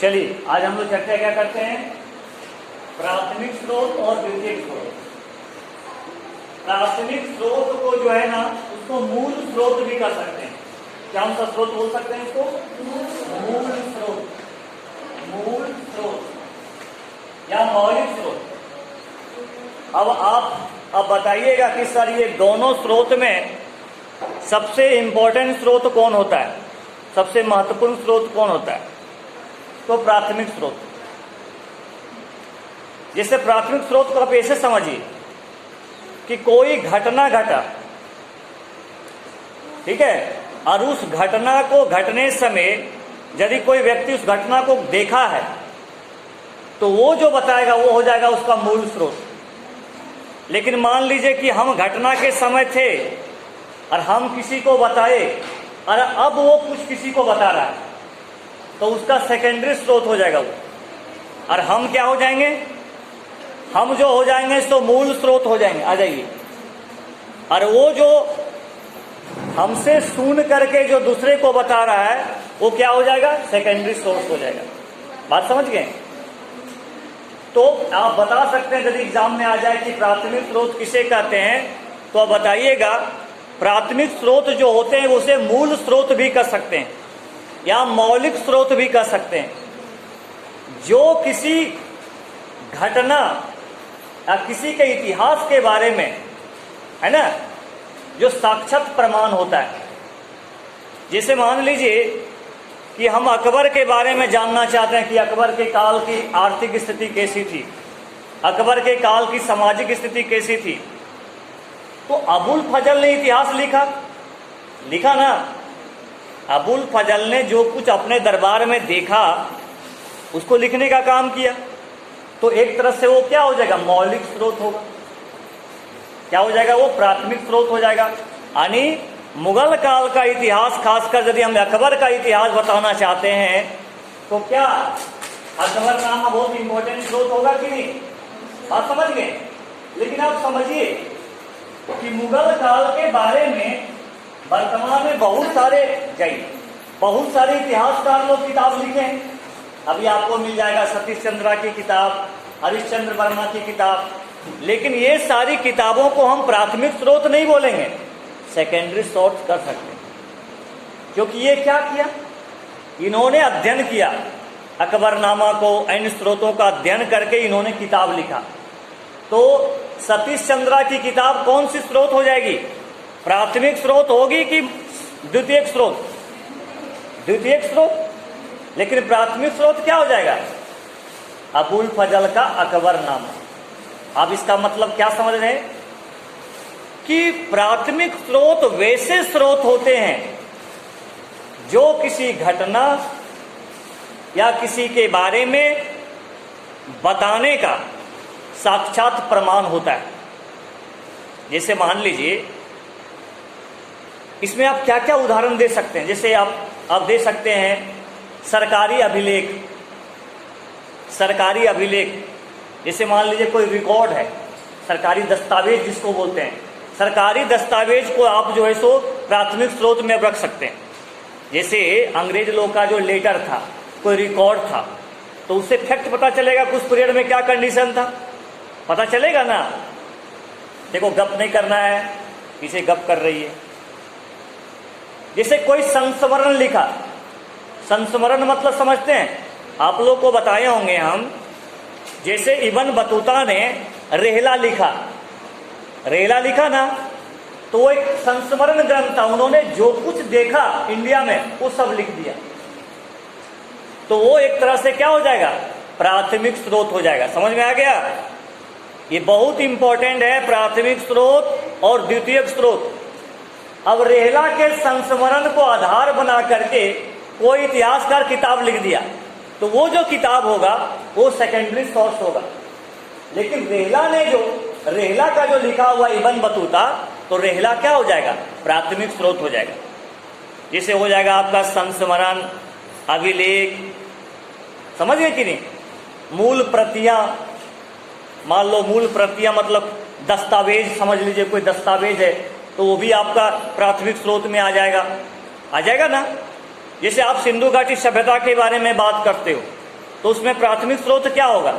चलिए आज हम लोग चर्चा क्या करते हैं, प्राथमिक स्रोत और द्वितीयक स्रोत। प्राथमिक स्रोत को जो है ना उसको मूल स्रोत भी कर सकते हैं। क्या हम सब स्रोत बोल सकते हैं इसको? मूल स्रोत, मूल स्रोत या मौलिक स्रोत। अब बताइएगा कि सर ये दोनों स्रोत में सबसे इंपॉर्टेंट स्रोत कौन होता है, सबसे महत्वपूर्ण स्रोत कौन होता है? तो प्राथमिक स्रोत। जैसे प्राथमिक स्रोत को आप ऐसे समझिए कि कोई घटना घटा, ठीक है, और उस घटना को घटने समय यदि कोई व्यक्ति उस घटना को देखा है तो वो जो बताएगा वो हो जाएगा उसका मूल स्रोत। लेकिन मान लीजिए कि हम घटना के समय थे और हम किसी को बताए और अब वो कुछ किसी को बता रहा है तो उसका सेकेंडरी स्रोत हो जाएगा वो, और हम क्या हो जाएंगे? हम जो हो जाएंगे तो मूल स्रोत हो जाएंगे। आ जाइए। और वो जो हमसे सुन करके जो दूसरे को बता रहा है वो क्या हो जाएगा? सेकेंडरी सोर्स हो जाएगा। बात समझ गए? तो आप बता सकते हैं यदि एग्जाम में आ जाए कि प्राथमिक स्रोत किसे कहते हैं, तो आप बताइएगा प्राथमिक स्रोत जो होते हैं उसे मूल स्रोत भी कह सकते हैं या मौलिक स्रोत भी कह सकते हैं। जो किसी घटना या किसी के इतिहास के बारे में, है ना, जो साक्षात प्रमाण होता है। जैसे मान लीजिए कि हम अकबर के बारे में जानना चाहते हैं कि अकबर के काल की आर्थिक स्थिति कैसी थी, अकबर के काल की सामाजिक स्थिति कैसी थी, तो अबुल फजल ने इतिहास लिखा ना। अबुल फजल ने जो कुछ अपने दरबार में देखा उसको लिखने का काम किया, तो एक तरह से वो क्या हो जाएगा? मौलिक स्रोत होगा। क्या हो जाएगा? वो प्राथमिक स्रोत हो जाएगा। यानी मुगल काल का इतिहास, खासकर यदि हम अकबर का इतिहास बताना चाहते हैं तो क्या अकबर नाम बहुत इंपॉर्टेंट स्रोत होगा कि नहीं? आप समझ गए? लेकिन आप समझिए कि मुगल काल के बारे में वर्तमान में बहुत सारे इतिहासकार लोग किताब लिखे हैं। अभी आपको मिल जाएगा सतीश चंद्रा की किताब, हरिश्चंद्र वर्मा की किताब। लेकिन ये सारी किताबों को हम प्राथमिक स्रोत नहीं बोलेंगे, सेकेंडरी सोर्स कर सकते हैं। क्योंकि ये क्या किया? इन्होंने अध्ययन किया अकबरनामा को, इन स्रोतों का अध्ययन करके इन्होंने किताब लिखा। तो सतीश चंद्रा की किताब कौन सी स्रोत हो जाएगी? प्राथमिक स्रोत होगी कि द्वितीयक स्रोत? द्वितीयक स्रोत। लेकिन प्राथमिक स्रोत क्या हो जाएगा? अबुल फजल का अकबरनामा। आप इसका मतलब क्या समझ रहे हैं कि प्राथमिक स्रोत वैसे स्रोत होते हैं जो किसी घटना या किसी के बारे में बताने का साक्षात प्रमाण होता है। जैसे मान लीजिए, इसमें आप क्या क्या उदाहरण दे सकते हैं? जैसे आप दे सकते हैं सरकारी अभिलेख। जैसे मान लीजिए कोई रिकॉर्ड है, सरकारी दस्तावेज जिसको बोलते हैं, सरकारी दस्तावेज को आप जो है सो प्राथमिक स्रोत में रख सकते हैं। जैसे अंग्रेज लोग का जो लेटर था, कोई रिकॉर्ड था, तो उससे फैक्ट पता चलेगा कि उस पीरियड में क्या कंडीशन था, पता चलेगा ना। देखो, गप नहीं करना है, पीछे गप कर रही है। जैसे कोई संस्मरण लिखा, संस्मरण मतलब समझते हैं? आप लोग को बताए होंगे हम। जैसे इब्न बतूता ने रेहला लिखा ना, तो वो एक संस्मरण ग्रंथ था। उन्होंने जो कुछ देखा इंडिया में वो सब लिख दिया। तो वो एक तरह से क्या हो जाएगा? प्राथमिक स्रोत हो जाएगा। समझ में आ गया? ये बहुत इंपॉर्टेंट है, प्राथमिक स्रोत और द्वितीयक स्रोत। अब रेहला के संस्मरण को आधार बना करके कोई इतिहासकार किताब लिख दिया तो वो जो किताब होगा वो सेकेंडरी सोर्स होगा। लेकिन रेहला का जो लिखा हुआ इब्न बतूता, तो रेहला क्या हो जाएगा? प्राथमिक स्रोत हो जाएगा। जैसे हो जाएगा आपका संस्मरण, अभिलेख। समझ गए कि नहीं? मूल प्रतियां, मान लो मूल प्रतियां मतलब दस्तावेज, समझ लीजिए कोई दस्तावेज है तो वो भी आपका प्राथमिक स्रोत में आ जाएगा ना। जैसे आप सिंधु घाटी सभ्यता के बारे में बात करते हो तो उसमें प्राथमिक स्रोत क्या होगा?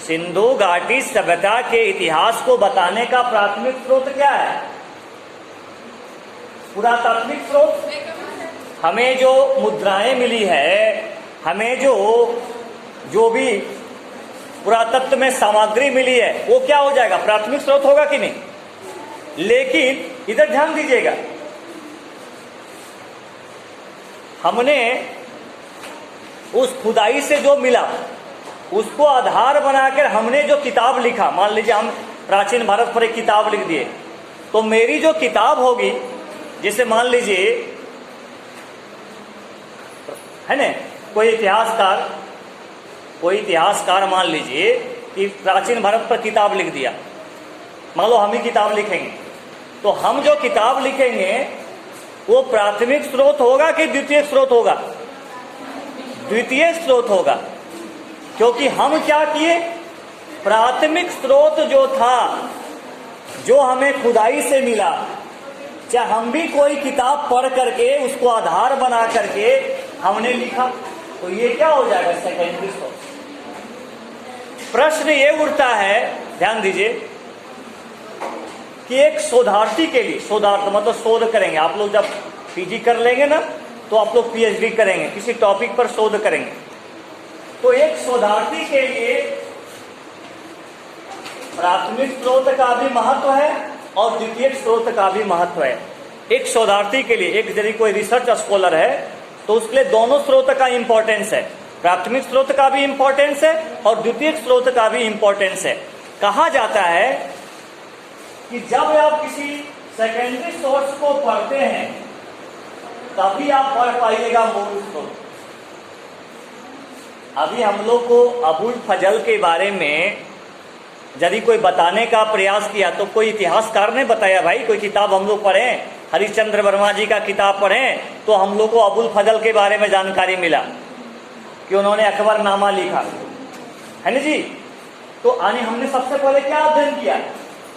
सिंधु घाटी सभ्यता के इतिहास को बताने का प्राथमिक स्रोत क्या है? पुरातात्विक स्रोत। हमें जो मुद्राएं मिली है, हमें जो भी पुरातत्व में सामग्री मिली है, वो क्या हो जाएगा? प्राथमिक स्रोत होगा कि नहीं? लेकिन इधर ध्यान दीजिएगा, हमने उस खुदाई से जो मिला उसको आधार बनाकर हमने जो किताब लिखा, मान लीजिए हम प्राचीन भारत पर एक किताब लिख दिए, तो मेरी जो किताब होगी, जैसे मान लीजिए है ना, कोई इतिहासकार मान लीजिए कि प्राचीन भारत पर किताब लिख दिया, मान लो हम ही किताब लिखेंगे, तो हम जो किताब लिखेंगे वो प्राथमिक स्रोत होगा कि द्वितीय स्रोत होगा? द्वितीय स्रोत होगा, क्योंकि हम क्या किए, प्राथमिक स्रोत जो था, जो हमें खुदाई से मिला, चाहे हम भी कोई किताब पढ़ करके उसको आधार बना करके हमने लिखा, तो ये क्या हो जाएगा? सेकेंडरी स्रोत। प्रश्न ये उठता है, ध्यान दीजिए, कि एक शोधार्थी के लिए, शोधार्थ मतलब शोध करेंगे, आप लोग जब पीजी कर लेंगे ना, तो आप लोग पीएचडी करेंगे, किसी टॉपिक पर शोध करेंगे, तो एक शोधार्थी के लिए प्राथमिक स्रोत का भी महत्व है और द्वितीय स्रोत का भी महत्व है। एक शोधार्थी के लिए, एक यदि कोई रिसर्च स्कॉलर है, तो उसके लिए दोनों स्रोत का इंपॉर्टेंस है, प्राथमिक स्रोत का भी इंपॉर्टेंस है और द्वितीय स्रोत का भी इंपॉर्टेंस है। कहा जाता है कि जब आप किसी सेकेंडरी सोर्स को पढ़ते हैं तभी आप पढ़ पाइएगा मूल स्रोत। अभी हम लोग को अबुल फजल के बारे में यदि कोई बताने का प्रयास किया, तो कोई इतिहासकार ने बताया, भाई कोई किताब हम लोग पढ़ें, हरिश्चंद्र वर्मा जी का किताब पढ़ें, तो हम लोग को अबुल फजल के बारे में जानकारी मिला कि उन्होंने अकबरनामा लिखा है ना जी। तो हमने सबसे पहले क्या अध्ययन किया?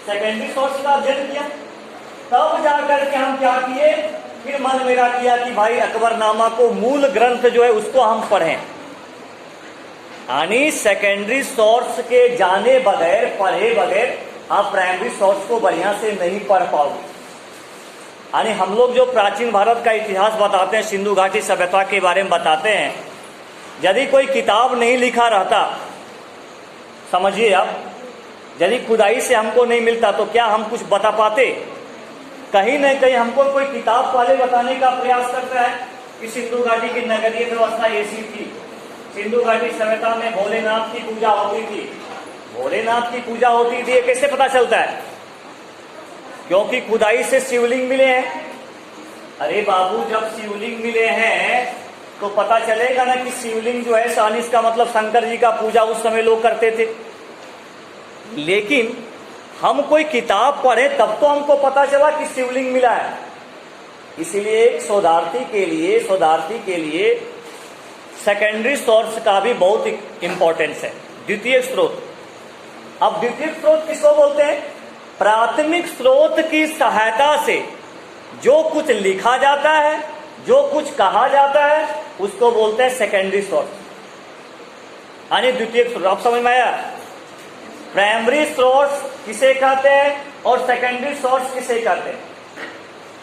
सेकेंडरी सोर्स का अध्ययन किया, तब जाकर के हम क्या किए, फिर मन मेरा किया कि भाई अकबरनामा को मूल ग्रंथ जो है उसको हम पढ़ें। यानी सेकेंडरी सोर्स के जाने बगैर, पढ़े बगैर आप प्राइमरी सोर्स को बढ़िया से नहीं पढ़ पाओगे। यानी हम लोग जो प्राचीन भारत का इतिहास बताते हैं, सिंधु घाटी सभ्यता के बारे में बताते हैं, यदि कोई किताब नहीं लिखा रहता, समझिए आप, यदि खुदाई से हमको नहीं मिलता तो क्या हम कुछ बता पाते? कहीं न कहीं हमको कोई किताब पहले बताने का प्रयास करता है कि सिंधु घाटी की नगरीय व्यवस्था ऐसी थी, सिंधु घाटी सभ्यता में भोलेनाथ की पूजा होती थी। भोलेनाथ की पूजा होती थी, ये कैसे पता चलता है? क्योंकि खुदाई से शिवलिंग मिले हैं। अरे बाबू, जब शिवलिंग मिले हैं तो पता चलेगा ना कि शिवलिंग जो है, सानिस का मतलब शंकर जी का पूजा उस समय लोग करते थे। लेकिन हम कोई किताब पढ़े तब तो हमको पता चला कि शिवलिंग मिला है। इसलिए शोधार्थी के लिए सेकेंडरी सोर्स का भी बहुत इंपॉर्टेंस है। द्वितीय स्रोत, अब द्वितीय स्रोत किसको बोलते हैं? प्राथमिक स्रोत की सहायता से जो कुछ लिखा जाता है, जो कुछ कहा जाता है, उसको बोलते हैं सेकेंडरी सोर्स, यानी द्वितीय स्रोत। आप समझ में आया? प्राइमरी सोर्स किसे कहते हैं और सेकेंडरी सोर्स किसे कहते हैं?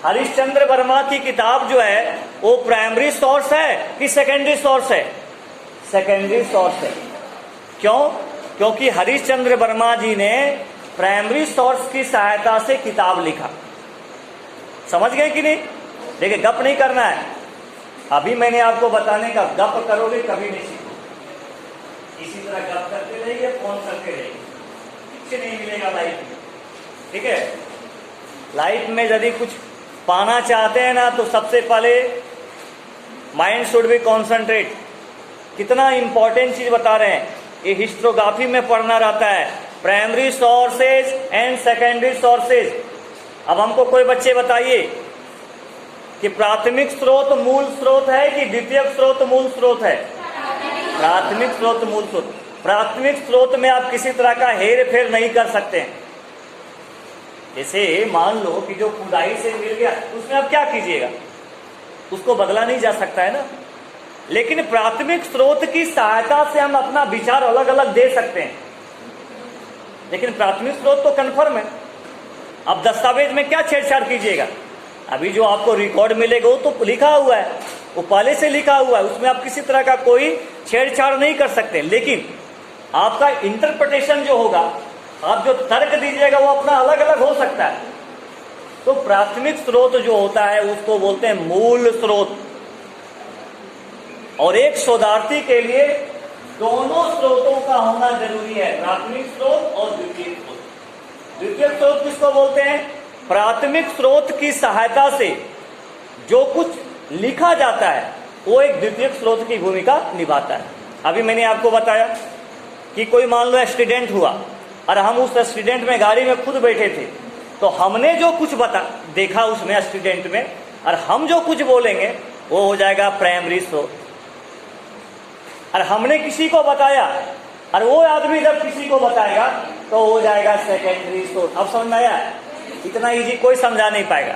हरिश्चंद्र वर्मा की किताब जो है वो प्राइमरी सोर्स है कि सेकेंडरी सोर्स है? सेकेंडरी सोर्स है। क्यों? क्योंकि हरिश्चंद्र वर्मा जी ने प्राइमरी सोर्स की सहायता से किताब लिखा। समझ गए कि नहीं? देखिए, गप नहीं करना है। अभी मैंने आपको बताने का, गप करोगे कभी नहीं सीखोगे। इसी तरह गप करते रहिए, फोन करते रहिए, कुछ नहीं मिलेगा लाइफ में। ठीक है? लाइफ में यदि कुछ पाना चाहते हैं ना, तो सबसे पहले माइंड शुड बी कॉन्सेंट्रेट। कितना इंपॉर्टेंट चीज बता रहे हैं, ये हिस्टोग्राफी में पढ़ना रहता है, primary sources and secondary sources. अब हमको कोई बच्चे बताइए कि प्राथमिक स्रोत मूल स्रोत है कि द्वितीय स्रोत मूल स्रोत है? प्राथमिक स्रोत मूल स्रोत। प्राथमिक स्रोत में आप किसी तरह का हेर फेर नहीं कर सकते हैं। जैसे मान लो कि जो खुदाई से मिल गया, उसमें आप क्या कीजिएगा? उसको बदला नहीं जा सकता है ना। लेकिन प्राथमिक स्रोत की सहायता से हम अपना विचार अलग अलग दे सकते हैं, लेकिन प्राथमिक स्रोत तो कन्फर्म है। अब दस्तावेज में क्या छेड़छाड़ कीजिएगा? अभी जो आपको रिकॉर्ड मिलेगा वो तो लिखा हुआ है, वो पहले से लिखा हुआ है, उसमें आप किसी तरह का कोई छेड़छाड़ नहीं कर सकते। लेकिन आपका इंटरप्रिटेशन जो होगा, आप जो तर्क दीजिएगा वो अपना अलग अलग हो सकता है। तो प्राथमिक स्रोत जो होता है उसको बोलते हैं मूल स्रोत। और एक शोधार्थी के लिए दोनों स्रोतों का होना जरूरी है, प्राथमिक स्रोत और द्वितीयक स्रोत। द्वितीयक स्रोत किसको बोलते हैं? प्राथमिक स्रोत की सहायता से जो कुछ लिखा जाता है वो एक द्वितीयक स्रोत की भूमिका निभाता है। अभी मैंने आपको बताया कि कोई मान लो एक्सीडेंट हुआ और हम उस एक्सीडेंट में गाड़ी में खुद बैठे थे, तो हमने जो कुछ देखा उसमें एक्सीडेंट में, और हम जो कुछ बोलेंगे वो हो जाएगा प्राइमरी स्रोत। और हमने किसी को बताया और वो आदमी जब किसी को बताएगा तो हो जाएगा सेकेंडरी स्रोत। अब समझ में आया? इतना इजी कोई समझा नहीं पाएगा,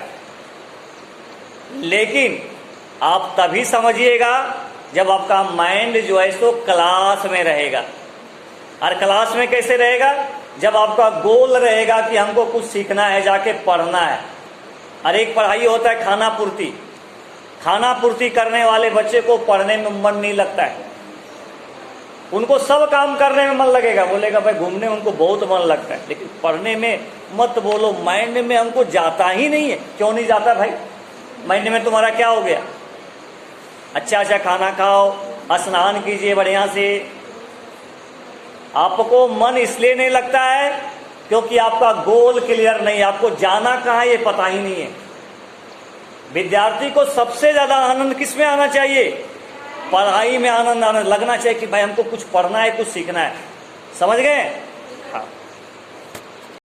लेकिन आप तभी समझिएगा जब आपका माइंड जो है सो क्लास में रहेगा। और क्लास में कैसे रहेगा? जब आपका गोल रहेगा कि हमको कुछ सीखना है, जाके पढ़ना है। और एक पढ़ाई होता है खाना पूर्ति। खाना पूर्ति करने वाले बच्चे को पढ़ने में मन नहीं लगता है, उनको सब काम करने में मन लगेगा, बोलेगा भाई घूमने में उनको बहुत मन लगता है, लेकिन पढ़ने में मत बोलो, माइंड में हमको जाता ही नहीं है। क्यों नहीं जाता भाई? माइंड में तुम्हारा क्या हो गया? अच्छा अच्छा खाना खाओ, स्नान कीजिए बढ़िया से। आपको मन इसलिए नहीं लगता है क्योंकि आपका गोल क्लियर नहीं है, आपको जाना कहाँ है ये पता ही नहीं है। विद्यार्थी को सबसे ज्यादा आनंद किस में आना चाहिए? पढ़ाई में आनंद लगना चाहिए कि भाई हमको कुछ पढ़ना है, कुछ सीखना है। समझ गए? हाँ।